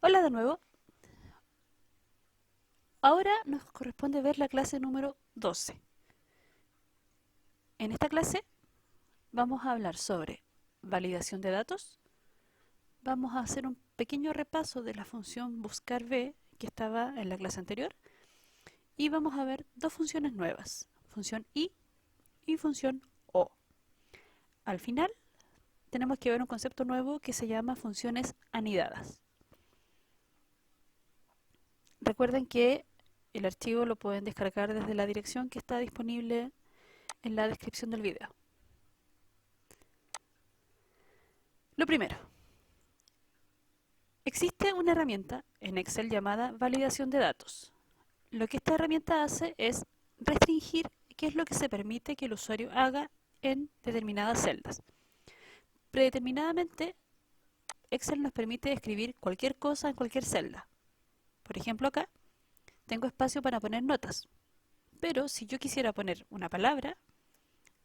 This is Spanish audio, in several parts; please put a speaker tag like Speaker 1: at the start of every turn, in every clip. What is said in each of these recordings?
Speaker 1: Hola de nuevo. Ahora nos corresponde ver la clase número 12. En esta clase vamos a hablar sobre validación de datos. Vamos a hacer un pequeño repaso de la función buscar b que estaba en la clase anterior. Y vamos a ver dos funciones nuevas, función i y función o. Al final tenemos que ver un concepto nuevo que se llama funciones anidadas. Recuerden que el archivo lo pueden descargar desde la dirección que está disponible en la descripción del video. Lo primero, existe una herramienta en Excel llamada validación de datos. Lo que esta herramienta hace es restringir qué es lo que se permite que el usuario haga en determinadas celdas. Predeterminadamente, Excel nos permite escribir cualquier cosa en cualquier celda. Por ejemplo, acá tengo espacio para poner notas, pero si yo quisiera poner una palabra,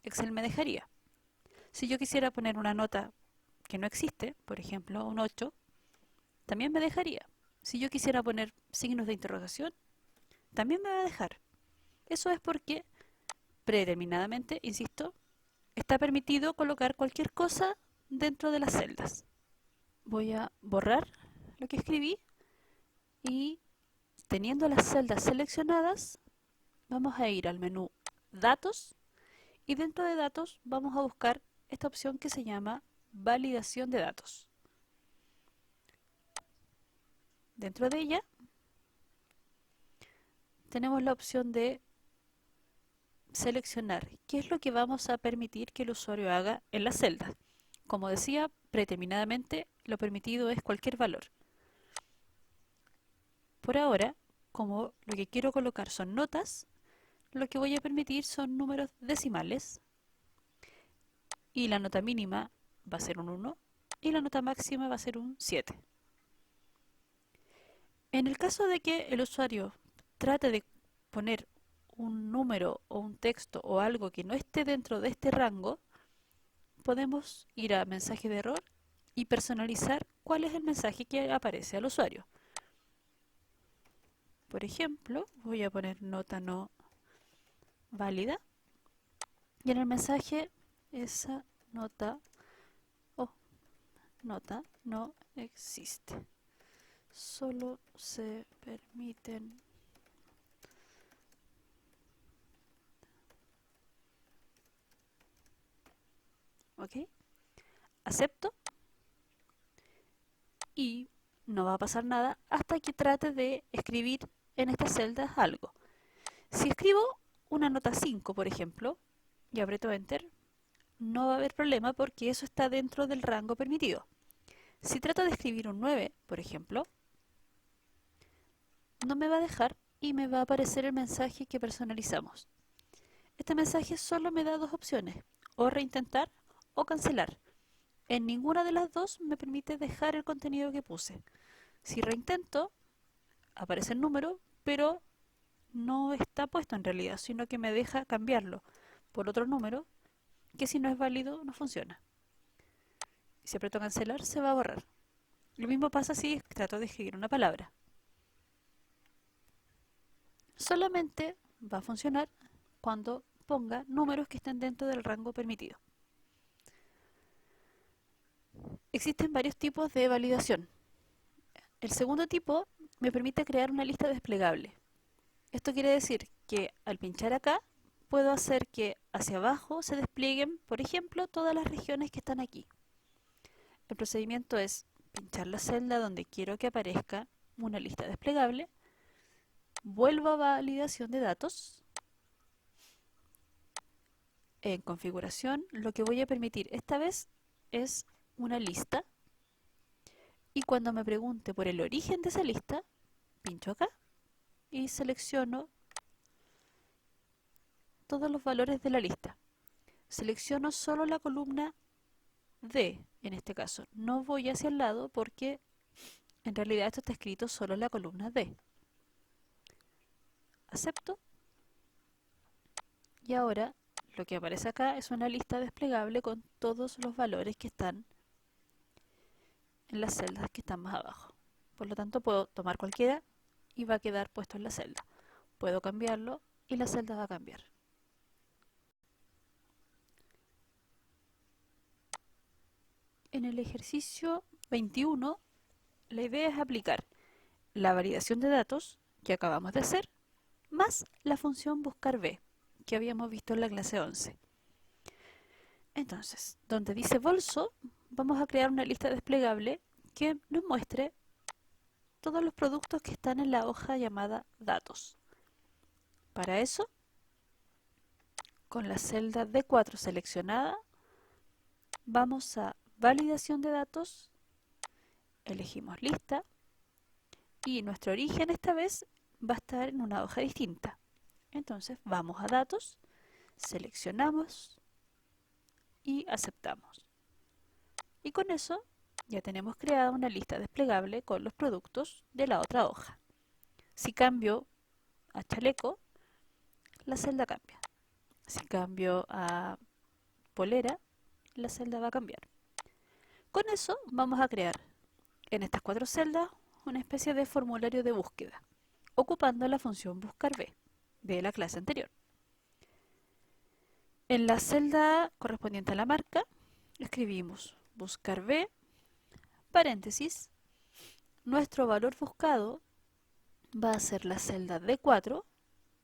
Speaker 1: Excel me dejaría. Si yo quisiera poner una nota que no existe, por ejemplo un 8, también me dejaría. Si yo quisiera poner signos de interrogación, también me va a dejar. Eso es porque predeterminadamente, insisto, está permitido colocar cualquier cosa dentro de las celdas. Voy a borrar lo que escribí y teniendo las celdas seleccionadas, vamos a ir al menú Datos y dentro de Datos vamos a buscar esta opción que se llama Validación de datos. Dentro de ella tenemos la opción de seleccionar qué es lo que vamos a permitir que el usuario haga en las celdas. Como decía, predeterminadamente lo permitido es cualquier valor. Por ahora, como lo que quiero colocar son notas, lo que voy a permitir son números decimales y la nota mínima va a ser un 1 y la nota máxima va a ser un 7. En el caso de que el usuario trate de poner un número o un texto o algo que no esté dentro de este rango, podemos ir a mensaje de error y personalizar cuál es el mensaje que aparece al usuario. Por ejemplo, voy a poner nota no válida y en el mensaje esa nota o nota no existe. Solo se permiten. ¿Ok? Acepto y no va a pasar nada hasta que trate de escribir en estas celdas algo. Si escribo una nota 5, por ejemplo, y aprieto Enter, no va a haber problema porque eso está dentro del rango permitido. Si trato de escribir un 9, por ejemplo, no me va a dejar y me va a aparecer el mensaje que personalizamos. Este mensaje solo me da dos opciones, o reintentar o cancelar. En ninguna de las dos me permite dejar el contenido que puse. Si reintento, aparece el número, pero no está puesto en realidad, sino que me deja cambiarlo por otro número que si no es válido no funciona. Si aprieto cancelar se va a borrar. Lo mismo pasa si trato de escribir una palabra. Solamente va a funcionar cuando ponga números que estén dentro del rango permitido. Existen varios tipos de validación. El segundo tipo me permite crear una lista desplegable. Esto quiere decir que al pinchar acá puedo hacer que hacia abajo se desplieguen, por ejemplo, todas las regiones que están aquí. El procedimiento es pinchar la celda donde quiero que aparezca una lista desplegable, vuelvo a validación de datos, en configuración lo que voy a permitir esta vez es una lista y cuando me pregunte por el origen de esa lista, pincho acá y selecciono todos los valores de la lista. Selecciono solo la columna D, en este caso. No voy hacia el lado porque en realidad esto está escrito solo en la columna D. Acepto. Y ahora lo que aparece acá es una lista desplegable con todos los valores que están en las celdas que están más abajo. Por lo tanto, puedo tomar cualquiera y va a quedar puesto en la celda. Puedo cambiarlo y la celda va a cambiar. En el ejercicio 21, la idea es aplicar la validación de datos que acabamos de hacer, más la función buscar b, que habíamos visto en la clase 11. Entonces, donde dice bolso, vamos a crear una lista desplegable que nos muestre todos los productos que están en la hoja llamada datos. Para eso, con la celda D4 seleccionada, vamos a validación de datos, elegimos lista y nuestro origen esta vez va a estar en una hoja distinta. Entonces vamos a datos, seleccionamos y aceptamos. Y con eso ya tenemos creada una lista desplegable con los productos de la otra hoja. Si cambio a chaleco, la celda cambia. Si cambio a polera, la celda va a cambiar. Con eso vamos a crear en estas 4 celdas una especie de formulario de búsqueda, ocupando la función buscar b de la clase anterior. En la celda correspondiente a la marca, escribimos buscar b, paréntesis, nuestro valor buscado va a ser la celda D4,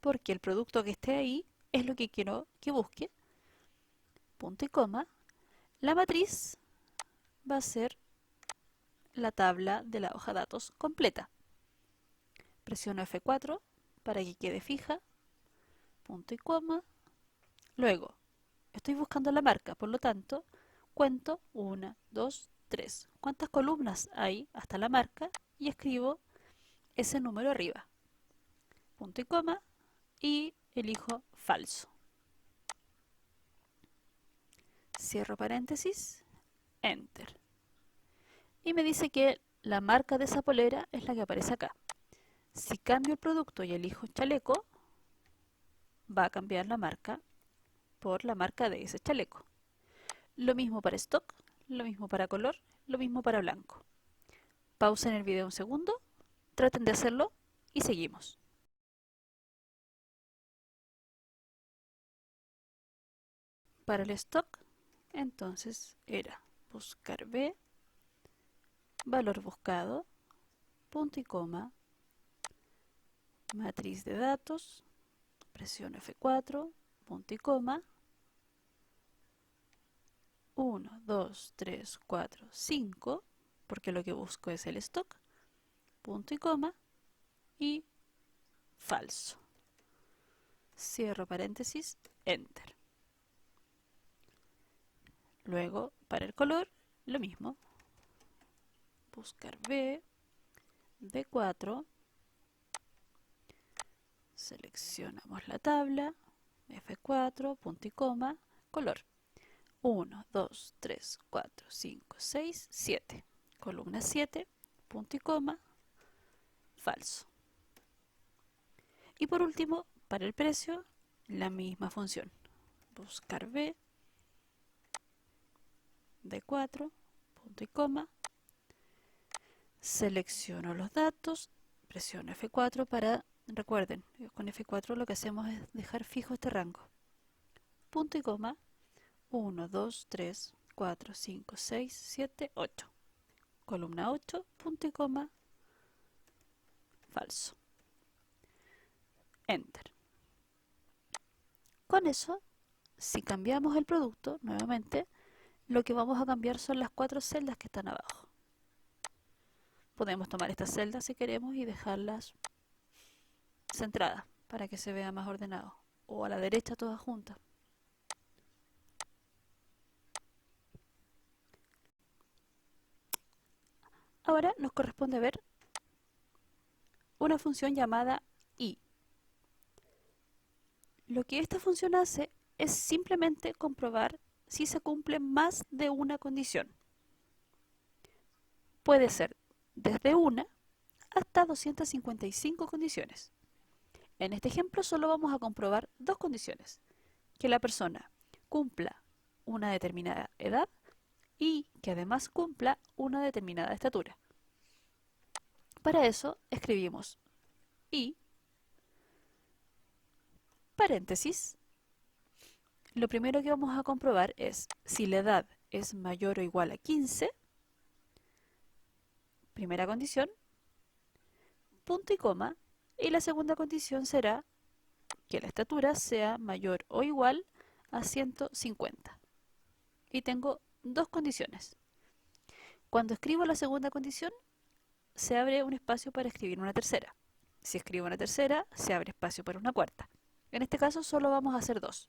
Speaker 1: porque el producto que esté ahí es lo que quiero que busque, punto y coma. La matriz va a ser la tabla de la hoja datos completa. Presiono F4 para que quede fija, punto y coma. Luego, estoy buscando la marca, por lo tanto, cuento 1, 2, 3. ¿Cuántas columnas hay hasta la marca? Y escribo ese número arriba, punto y coma, y elijo falso. Cierro paréntesis, Enter. Y me dice que la marca de esa polera es la que aparece acá. Si cambio el producto y elijo chaleco, va a cambiar la marca por la marca de ese chaleco. Lo mismo para stock, lo mismo para color, lo mismo para blanco. Pausen el video un segundo, traten de hacerlo y seguimos. Para el stock, entonces era buscar B, valor buscado, punto y coma, matriz de datos, presiono F4, punto y coma, 1, 2, 3, 4, 5, porque lo que busco es el stock, punto y coma, y falso. Cierro paréntesis, Enter. Luego, para el color, lo mismo. Buscar B, D4, seleccionamos la tabla, F4, punto y coma, color. 1, 2, 3, 4, 5, 6, 7. Columna 7, punto y coma, falso. Y por último, para el precio, la misma función. Buscar B, D4, punto y coma, selecciono los datos, presiono F4 para, recuerden, con F4 lo que hacemos es dejar fijo este rango. Punto y coma, 1, 2, 3, 4, 5, 6, 7, 8. Columna 8, punto y coma, falso. Enter. Con eso, si cambiamos el producto, nuevamente, lo que vamos a cambiar son las 4 celdas que están abajo. Podemos tomar estas celdas si queremos y dejarlas centradas para que se vea más ordenado. O a la derecha todas juntas. Ahora nos corresponde ver una función llamada i. Lo que esta función hace es simplemente comprobar si se cumple más de una condición. Puede ser desde una hasta 255 condiciones. En este ejemplo solo vamos a comprobar 2 condiciones. Que la persona cumpla una determinada edad y que además cumpla una determinada estatura. Para eso escribimos y paréntesis. Lo primero que vamos a comprobar es si la edad es mayor o igual a 15, primera condición, punto y coma, y la segunda condición será que la estatura sea mayor o igual a 150. Y tengo dos condiciones. Cuando escribo la segunda condición, se abre un espacio para escribir una tercera. Si escribo una tercera, se abre espacio para una cuarta. En este caso solo vamos a hacer dos.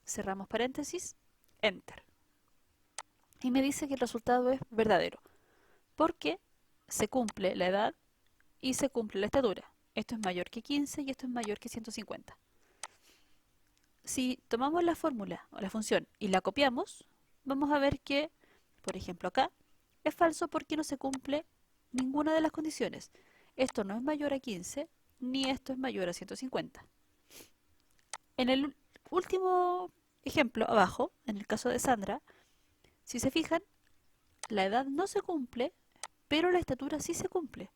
Speaker 1: Cerramos paréntesis, enter. Y me dice que el resultado es verdadero, porque se cumple la edad y se cumple la estatura. Esto es mayor que 15 y esto es mayor que 150. Si tomamos la fórmula o la función y la copiamos, vamos a ver que, por ejemplo acá, es falso porque no se cumple ninguna de las condiciones. Esto no es mayor a 15, ni esto es mayor a 150. En el último ejemplo, abajo, en el caso de Sandra, si se fijan, la edad no se cumple, pero la estatura sí se cumple.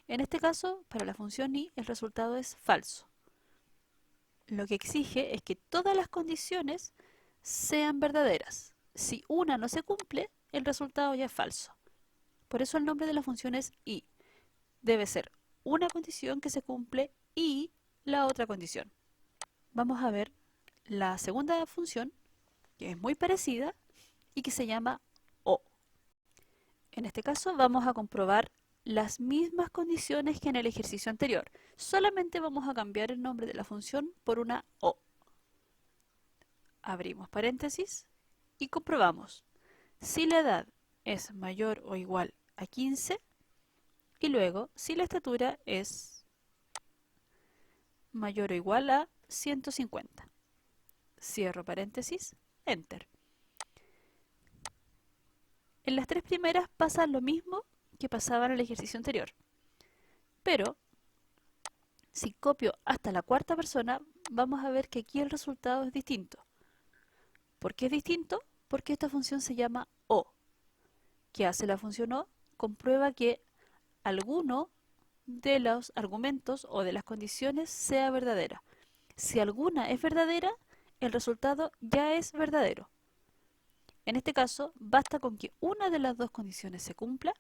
Speaker 1: En este caso, para la función y, el resultado es falso. Lo que exige es que todas las condiciones sean verdaderas. Si una no se cumple, el resultado ya es falso. Por eso el nombre de la función es y. Debe ser una condición que se cumple y la otra condición. Vamos a ver la segunda función, que es muy parecida y que se llama o. En este caso vamos a comprobar las mismas condiciones que en el ejercicio anterior. Solamente vamos a cambiar el nombre de la función por una o. Abrimos paréntesis y comprobamos si la edad es mayor o igual a 15 y luego si la estatura es mayor o igual a 150. Cierro paréntesis, enter. En las tres primeras pasa lo mismo que pasaba en el ejercicio anterior, pero si copio hasta la cuarta persona, vamos a ver que aquí el resultado es distinto. ¿Por qué es distinto? Porque esta función se llama o. ¿Qué hace la función o? Comprueba que alguno de los argumentos o de las condiciones sea verdadera. Si alguna es verdadera, el resultado ya es verdadero. En este caso, basta con que una de las dos condiciones se cumpla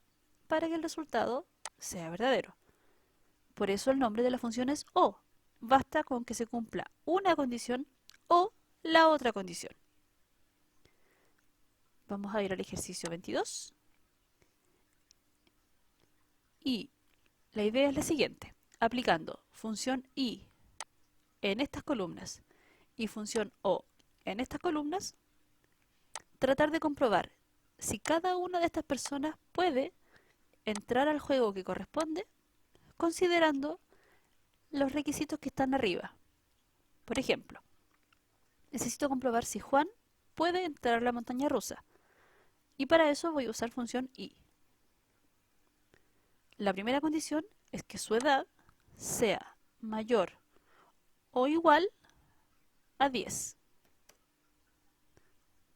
Speaker 1: para que el resultado sea verdadero. Por eso el nombre de la función es o. Basta con que se cumpla una condición o la otra condición. Vamos a ir al ejercicio 22. Y la idea es la siguiente. Aplicando función i en estas columnas y función o en estas columnas, tratar de comprobar si cada una de estas personas puede entrar al juego que corresponde considerando los requisitos que están arriba. Por ejemplo, necesito comprobar si Juan puede entrar a la montaña rusa y para eso voy a usar función i. La primera condición es que su edad sea mayor o igual a 10.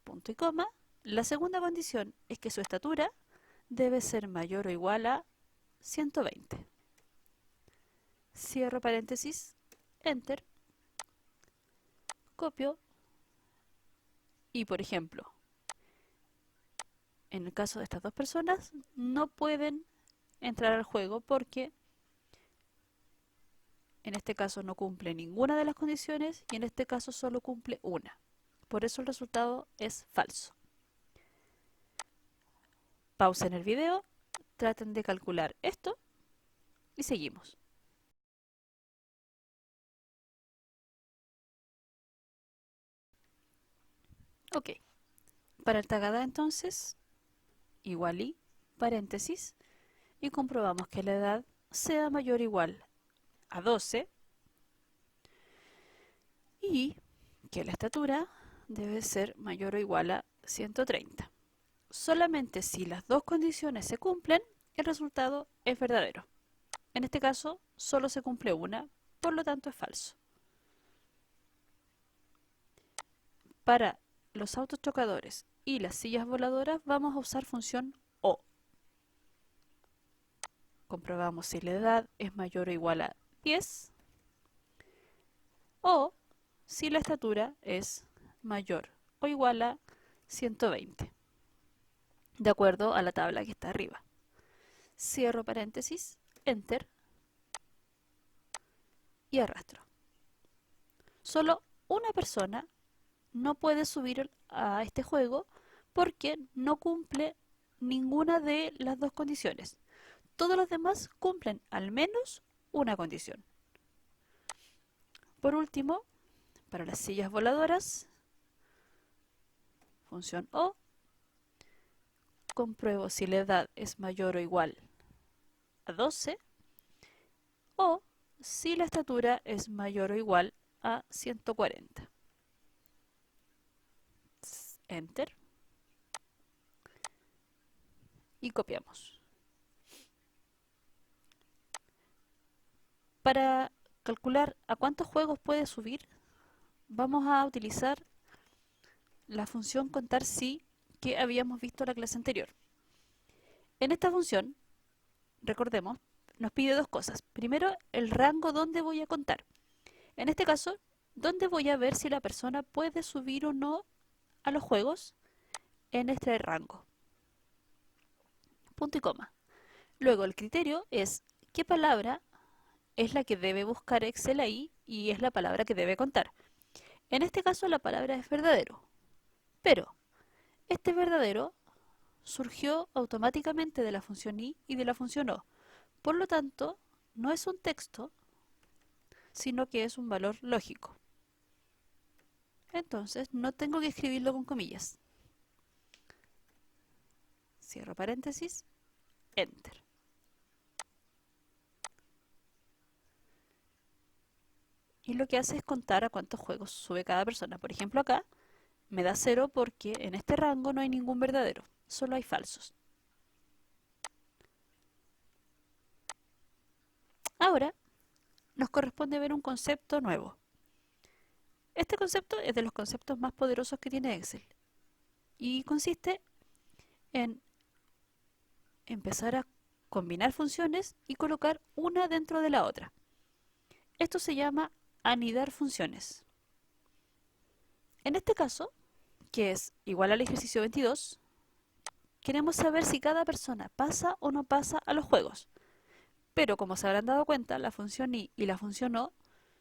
Speaker 1: Punto y coma. La segunda condición es que su estatura debe ser mayor o igual a 120. Cierro paréntesis, enter, copio y por ejemplo, en el caso de estas dos personas no pueden entrar al juego porque en este caso no cumple ninguna de las condiciones y en este caso solo cumple una. Por eso el resultado es falso. Pausen el video, traten de calcular esto y seguimos. Ok, para el tagada entonces, igual y, paréntesis, y comprobamos que la edad sea mayor o igual a 12 y que la estatura debe ser mayor o igual a 130. Solamente si las dos condiciones se cumplen, el resultado es verdadero. En este caso, solo se cumple una, por lo tanto es falso. Para los autos chocadores y las sillas voladoras vamos a usar función o. comprobamos si la edad es mayor o igual a 10 o si la estatura es mayor o igual a 120, de acuerdo a la tabla que está arriba. Cierro paréntesis, enter y arrastro. Solo una persona no puede subir a este juego porque no cumple ninguna de las dos condiciones. Todos los demás cumplen al menos una condición. Por último, para las sillas voladoras, función O, compruebo si la edad es mayor o igual a 12 o si la estatura es mayor o igual a 140. Enter y copiamos. Para calcular a cuántos juegos puede subir, vamos a utilizar la función contar si que habíamos visto en la clase anterior. En esta función, recordemos, nos pide dos cosas. Primero, el rango donde voy a contar. En este caso, donde voy a ver si la persona puede subir o no a los juegos en este rango. Punto y coma. Luego, el criterio es qué palabra es la que debe buscar Excel ahí y es la palabra que debe contar. En este caso, la palabra es verdadero. Pero este verdadero surgió automáticamente de la función i y de la función o. Por lo tanto, no es un texto, sino que es un valor lógico. Entonces, no tengo que escribirlo con comillas. Cierro paréntesis, enter. Y lo que hace es contar a cuántos juegos sube cada persona. Por ejemplo, acá me da 0 porque en este rango no hay ningún verdadero, solo hay falsos. Ahora nos corresponde ver un concepto nuevo. Este concepto es de los conceptos más poderosos que tiene Excel y consiste en empezar a combinar funciones y colocar una dentro de la otra. Esto se llama anidar funciones. En este caso, que es igual al ejercicio 22, queremos saber si cada persona pasa o no pasa a los juegos. Pero como se habrán dado cuenta, la función i y la función o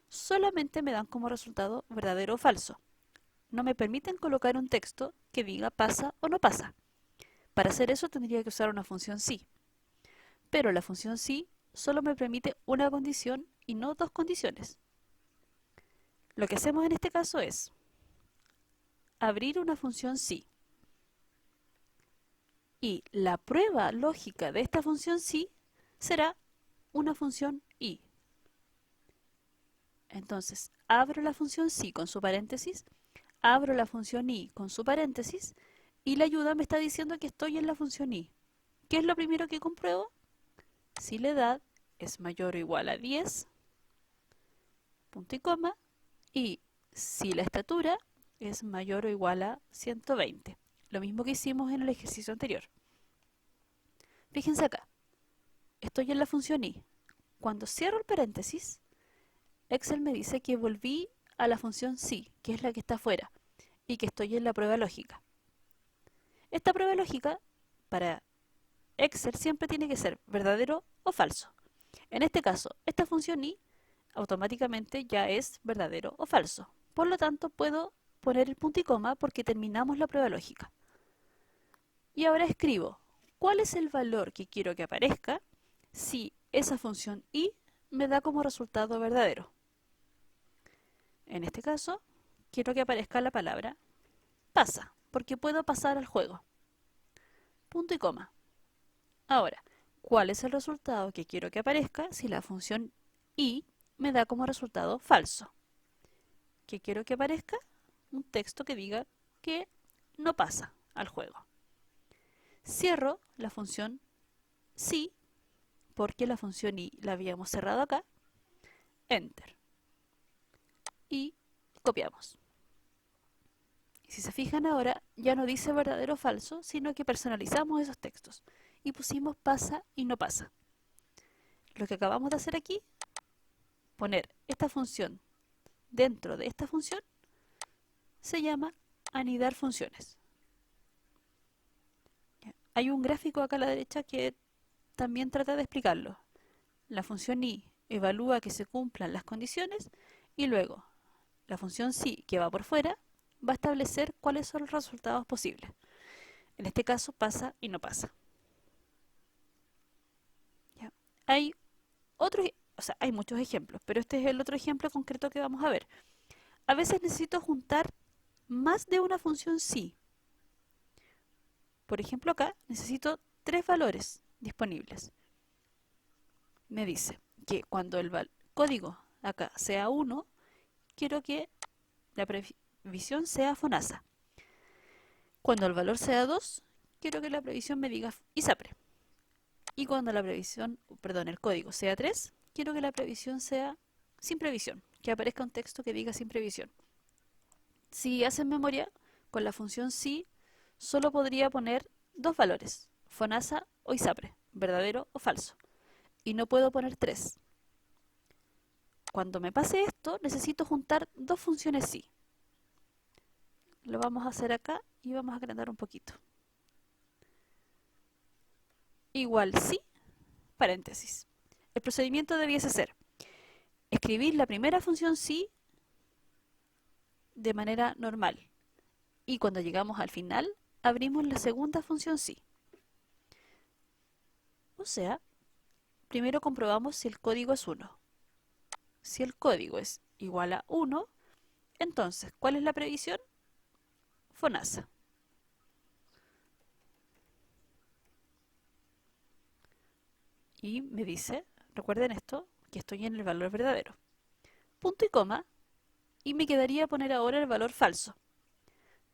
Speaker 1: solamente me dan como resultado verdadero o falso. No me permiten colocar un texto que diga pasa o no pasa. Para hacer eso tendría que usar una función si. Pero la función si solo me permite una condición y no dos condiciones. Lo que hacemos en este caso es abrir una función si. Y la prueba lógica de esta función si será una función i. Entonces, abro la función si con su paréntesis, abro la función i con su paréntesis, y la ayuda me está diciendo que estoy en la función i. ¿Qué es lo primero que compruebo? Si la edad es mayor o igual a 10, punto y coma, y si la estatura es mayor o igual a 120. Lo mismo que hicimos en el ejercicio anterior. Fíjense acá, estoy en la función i. Cuando cierro el paréntesis, Excel me dice que volví a la función si, que es la que está afuera, y que estoy en la prueba lógica. Esta prueba lógica, para Excel, siempre tiene que ser verdadero o falso. En este caso, esta función i automáticamente ya es verdadero o falso. Por lo tanto, puedo poner el punto y coma porque terminamos la prueba lógica. Y ahora escribo cuál es el valor que quiero que aparezca si esa función i me da como resultado verdadero. En este caso, quiero que aparezca la palabra pasa, porque puedo pasar al juego. Punto y coma. Ahora, ¿cuál es el resultado que quiero que aparezca si la función i me da como resultado falso? ¿Qué quiero que aparezca? Un texto que diga que no pasa al juego. Cierro la función si, porque la función i la habíamos cerrado acá. Enter. Y copiamos. Si se fijan ahora, ya no dice verdadero o falso, sino que personalizamos esos textos y pusimos pasa y no pasa. lo que acabamos de hacer aquí, poner esta función dentro de esta función, se llama anidar funciones. Hay un gráfico acá a la derecha que también trata de explicarlo. La función i evalúa que se cumplan las condiciones y luego la función si, que va por fuera, va a establecer cuáles son los resultados posibles. En este caso pasa y no pasa. ¿Ya? Hay hay muchos ejemplos, pero este es el otro ejemplo concreto que vamos a ver. A veces necesito juntar más de una función si. Por ejemplo, acá necesito 3 valores disponibles. Me dice que cuando el código acá sea 1, quiero que la previsión sea FONASA. Cuando el valor sea 2, quiero que la previsión me diga ISAPRE. Y cuando el código sea 3, quiero que la previsión sea sin previsión, que aparezca un texto que diga sin previsión. Si hacen memoria, con la función si, solo podría poner 2 valores, FONASA o ISAPRE, verdadero o falso. Y no puedo poner 3. Cuando me pase esto, necesito juntar 2 funciones si. Lo vamos a hacer acá y vamos a agrandar un poquito. Igual si, paréntesis. El procedimiento debiese ser escribir la primera función si de manera normal. Y cuando llegamos al final, abrimos la segunda función si. O sea, primero comprobamos si el código es 1. Si el código es igual a 1, entonces, ¿cuál es la previsión? FONASA. Y me dice, recuerden esto, que estoy en el valor verdadero. Punto y coma, y me quedaría poner ahora el valor falso.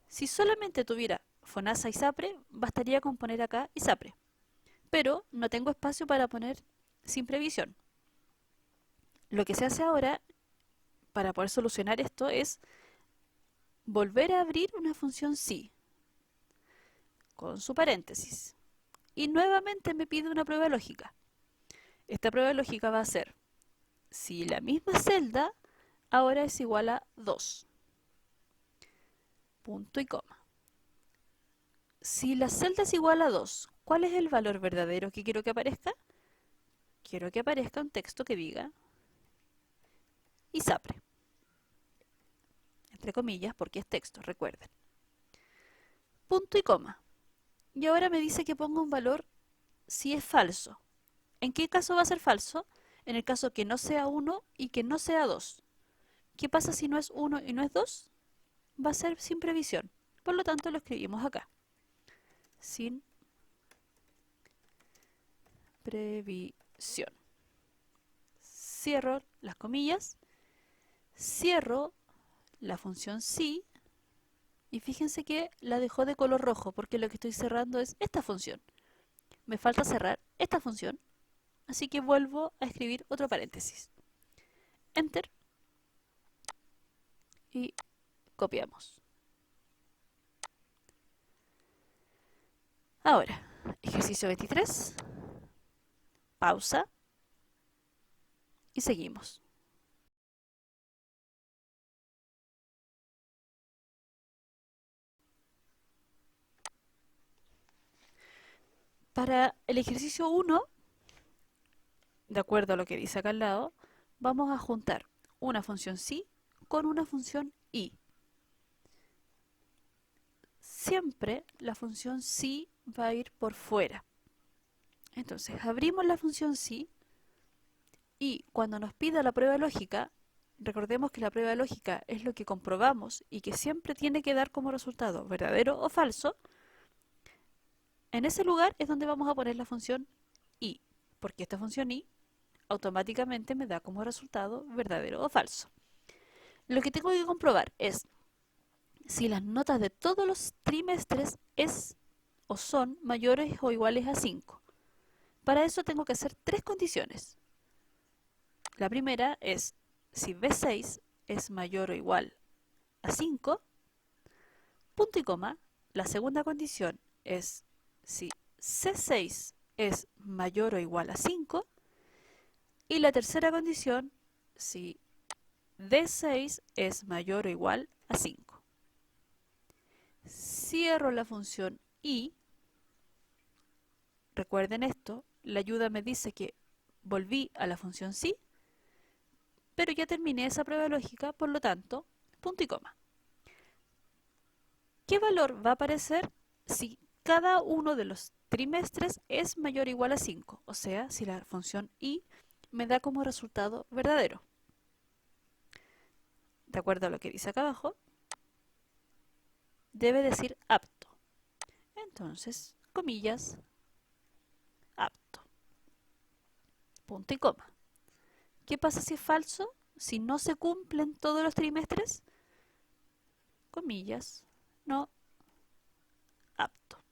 Speaker 1: Si solamente tuviera FONASA ISAPRE, bastaría con poner acá ISAPRE. Pero no tengo espacio para poner sin previsión. Lo que se hace ahora, para poder solucionar esto, es volver a abrir una función si, con su paréntesis. Y nuevamente me pide una prueba lógica. Esta prueba lógica va a ser si la misma celda ahora es igual a 2. Punto y coma. Si la celda es igual a 2, ¿cuál es el valor verdadero que quiero que aparezca? Quiero que aparezca un texto que diga ISAPRE. Entre comillas, porque es texto, recuerden. Punto y coma. Y ahora me dice que ponga un valor si es falso. ¿En qué caso va a ser falso? En el caso que no sea 1 y que no sea 2. ¿Qué pasa si no es 1 y no es 2? Va a ser sin previsión. Por lo tanto, lo escribimos acá. Sin previsión. Cierro las comillas. Cierro la función si. Y fíjense que la dejó de color rojo porque lo que estoy cerrando es esta función. Me falta cerrar esta función. Así que vuelvo a escribir otro paréntesis. Enter. Y copiamos. Ahora, ejercicio 23. Pausa. Y seguimos. Para el ejercicio 1, de acuerdo a lo que dice acá al lado, vamos a juntar una función si con una función i. Siempre la función si va a ir por fuera. Entonces, abrimos la función si y cuando nos pida la prueba lógica, recordemos que la prueba lógica es lo que comprobamos y que siempre tiene que dar como resultado verdadero o falso. En ese lugar es donde vamos a poner la función i, porque esta función i automáticamente me da como resultado verdadero o falso. Lo que tengo que comprobar es si las notas de todos los trimestres es o son mayores o iguales a 5. Para eso tengo que hacer 3 condiciones. La primera es si B6 es mayor o igual a 5, punto y coma. La segunda condición es si C6 es mayor o igual a 5, Y la tercera condición, si D6 es mayor o igual a 5. Cierro la función y, recuerden esto, la ayuda me dice que volví a la función sí, pero ya terminé esa prueba lógica, por lo tanto, punto y coma. ¿Qué valor va a aparecer si cada uno de los trimestres es mayor o igual a 5? O sea, si la función y me da como resultado verdadero. De acuerdo a lo que dice acá abajo, debe decir apto. Entonces, comillas, apto. Punto y coma. ¿Qué pasa si es falso? Si no se cumplen todos los trimestres, comillas, no apto.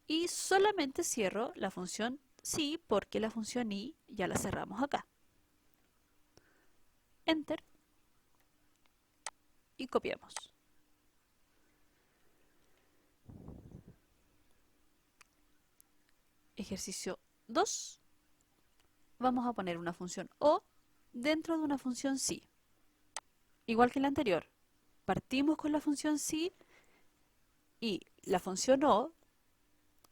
Speaker 1: Y solamente cierro la función sí porque la función y ya la cerramos acá. Enter y copiamos. Ejercicio 2. Vamos a poner una función o dentro de una función sí. Igual que la anterior, partimos con la función sí y la función o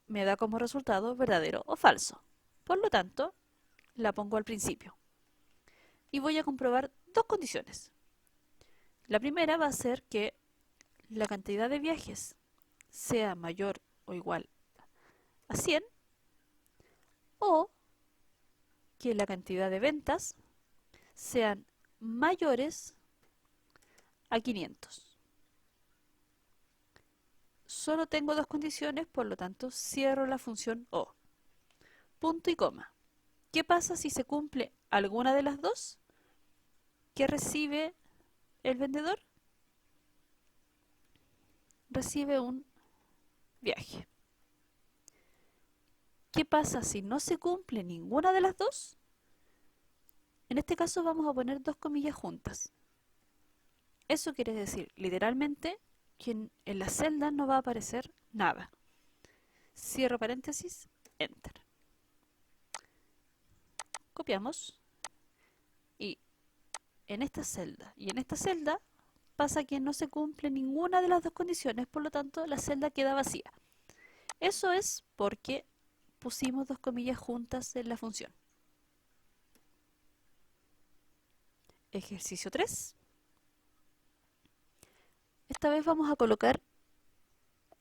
Speaker 1: me da como resultado verdadero o falso. Por lo tanto, la pongo al principio. Y voy a comprobar dos condiciones. La primera va a ser que la cantidad de viajes sea mayor o igual a 100 o que la cantidad de ventas sean mayores a 500. Solo tengo dos condiciones, por lo tanto cierro la función o. Punto y coma. ¿Qué pasa si se cumple alguna de las dos? ¿Qué recibe el vendedor? Recibe un viaje. ¿Qué pasa si no se cumple ninguna de las dos? En este caso vamos a poner dos comillas juntas. Eso quiere decir, literalmente, que en la celda no va a aparecer nada. Cierro paréntesis, enter. Copiamos y en esta celda y en esta celda pasa que no se cumple ninguna de las dos condiciones, por lo tanto la celda queda vacía. Eso es porque pusimos dos comillas juntas en la función. Ejercicio 3. Esta vez vamos a colocar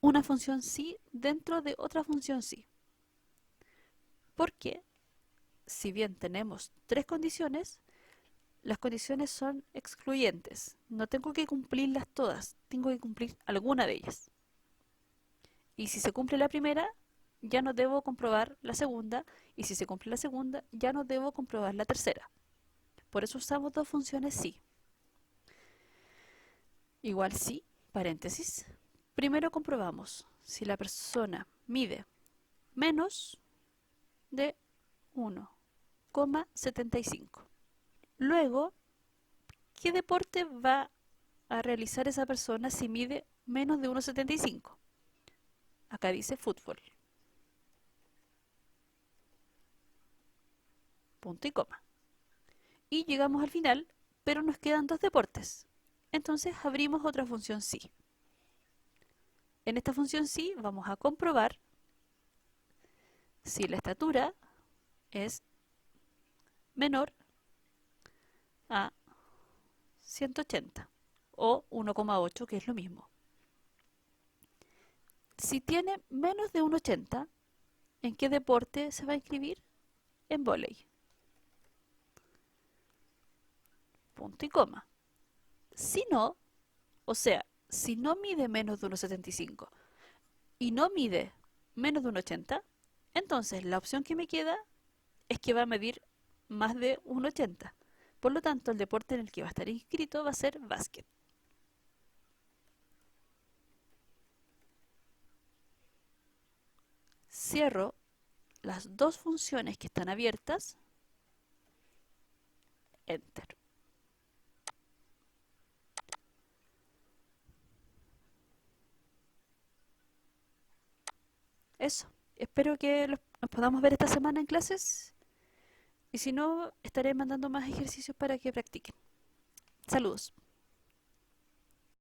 Speaker 1: una función sí dentro de otra función sí. Porque si bien tenemos tres condiciones, las condiciones son excluyentes. No tengo que cumplirlas todas, tengo que cumplir alguna de ellas. Y si se cumple la primera, ya no debo comprobar la segunda, y si se cumple la segunda, ya no debo comprobar la tercera. Por eso usamos dos funciones sí. Igual sí, paréntesis. Primero comprobamos si la persona mide menos de 1,75. Luego, ¿qué deporte va a realizar esa persona si mide menos de 1,75? Acá dice fútbol. Punto y coma. Y llegamos al final, pero nos quedan dos deportes. Entonces abrimos otra función sí. En esta función sí vamos a comprobar si la estatura es menor a 180 o 1,8, que es lo mismo. Si tiene menos de 1,80, ¿en qué deporte se va a inscribir? En vóley. Punto y coma. Si no, o sea, si no mide menos de 1,75 y no mide menos de 1,80, entonces la opción que me queda es que va a medir más de 1,80. Por lo tanto, el deporte en el que va a estar inscrito va a ser básquet. Cierro las dos funciones que están abiertas, enter. Eso. Espero que nos podamos ver esta semana en clases Y si no, estaré mandando más ejercicios para que practiquen. Saludos.